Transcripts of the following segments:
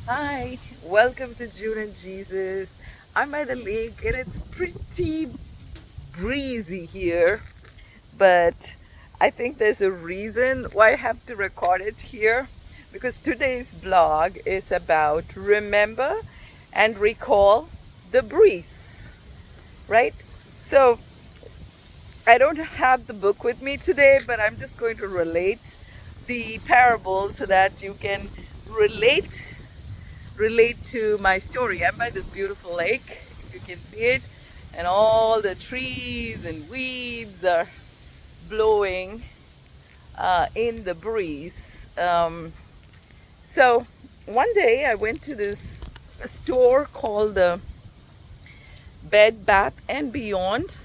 Hi, welcome to June and Jesus. I'm by the lake and it's pretty breezy here, but I think there's a reason why I have to record it here because today's blog is about remember and recall the breeze, right? So I don't have the book with me today, but I'm just going to relate the parable so that you can relate relate to my story. I'm by this beautiful lake, if you can see it, and all the trees and weeds are blowing in the breeze. So one day I went to this store called the Bed Bath and Beyond,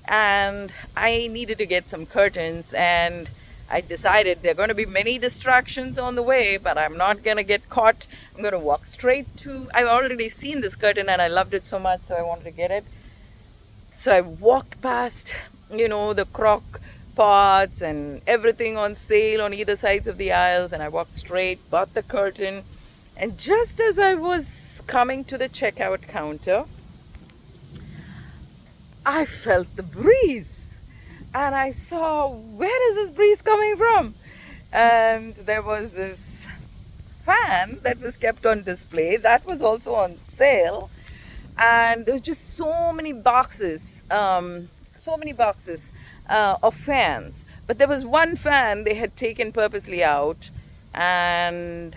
and I needed to get some curtains, and I decided there are going to be many distractions on the way, but I'm not going to get caught. I'm going to walk straight to, I've already seen this curtain and I loved it so much, so I wanted to get it. So I walked past, the crock pots and everything on sale on either sides of the aisles, and I walked straight, bought the curtain, and just as I was coming to the checkout counter, I felt the breeze and I saw, where is this breeze coming from? And there was this fan that was kept on display that was also on sale, and there was just so many boxes of fans, but there was one fan they had taken purposely out and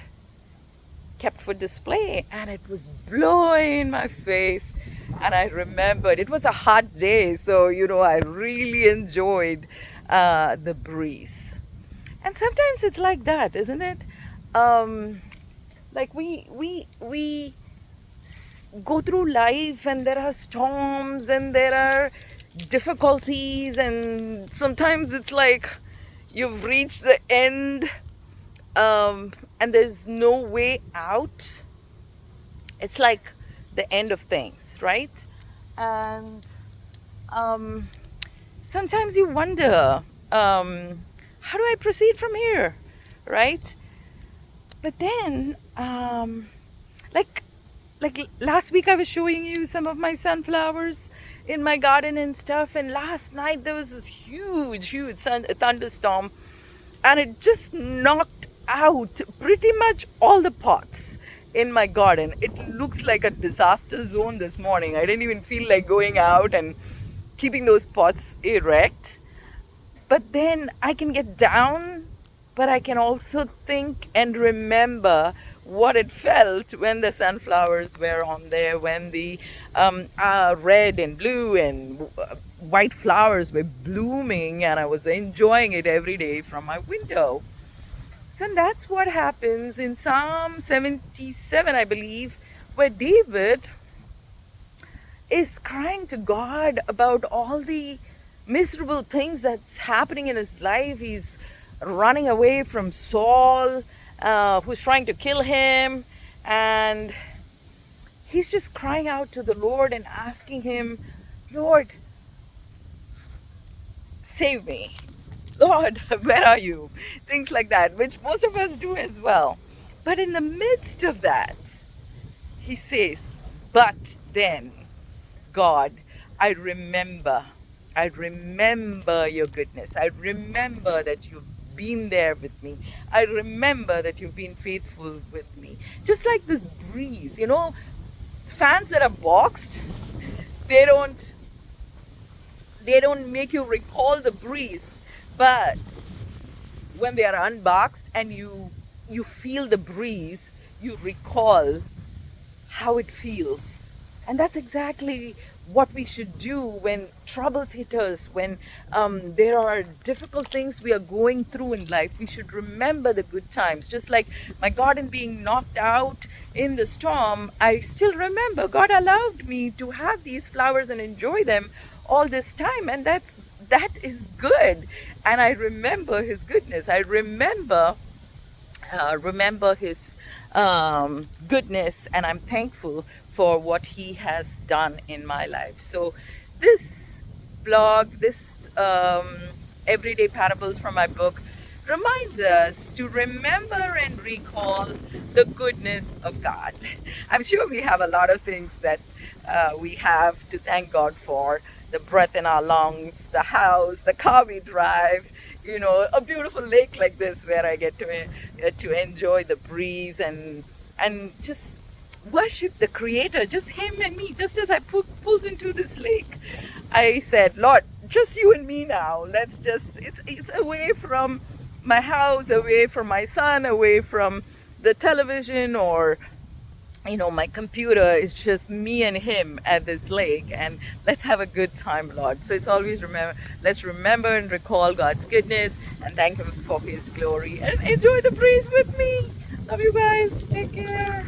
kept for display, and it was blowing in my face. And I remembered it was a hot day, so I really enjoyed the breeze. And sometimes it's like that, isn't it? Like we go through life, and there are storms, and there are difficulties, and sometimes it's like you've reached the end, and there's no way out. It's like the end of things, right? And um, sometimes you wonder, how do I proceed from here, right? But then, like last week, I was showing you some of my sunflowers in my garden and stuff. And last night there was this huge thunderstorm, and it just knocked out pretty much all the pots in my garden. It looks like a disaster zone this morning. I didn't even feel like going out and keeping those pots erect. But then I can get down, but I can also think and remember what it felt when the sunflowers were on there, when the red and blue and white flowers were blooming, and I was enjoying it every day from my window. So that's what happens in Psalm 77, I believe, where David is crying to God about all the miserable things that's happening in his life. He's running away from Saul, who's trying to kill him, and he's just crying out to the Lord and asking him, Lord, save me. Lord, where are you? Things like that, which most of us do as well. But in the midst of that, he says, but then, God, I remember. I remember your goodness. I remember that you've been there with me. I remember that you've been faithful with me. Just like this breeze, fans that are boxed, they don't they don't make you recall the breeze, but when they are unboxed and you feel the breeze, you recall how it feels. And that's exactly what we should do when troubles hit us, when there are difficult things we are going through in life. We should remember the good times. Just like my garden being knocked out in the storm, I still remember God allowed me to have these flowers and enjoy them all this time, and that is good. And I remember His goodness. I remember His goodness, and I'm thankful for what He has done in my life. So this blog, this everyday parables from my book, reminds us to remember and recall the goodness of God. I'm sure we have a lot of things that we have to thank God for: the breath in our lungs, the house, the car we drive, a beautiful lake like this where I get to enjoy the breeze and just worship the Creator, just Him and me. Just as I pulled into this lake, I said, Lord, just you and me now. Let's just, it's away from my house, away from my son, away from the television or my computer. Is just me and him at this lake, and let's have a good time, Lord. So it's always let's remember and recall God's goodness and thank Him for His glory and enjoy the breeze with me. Love you guys. Take care.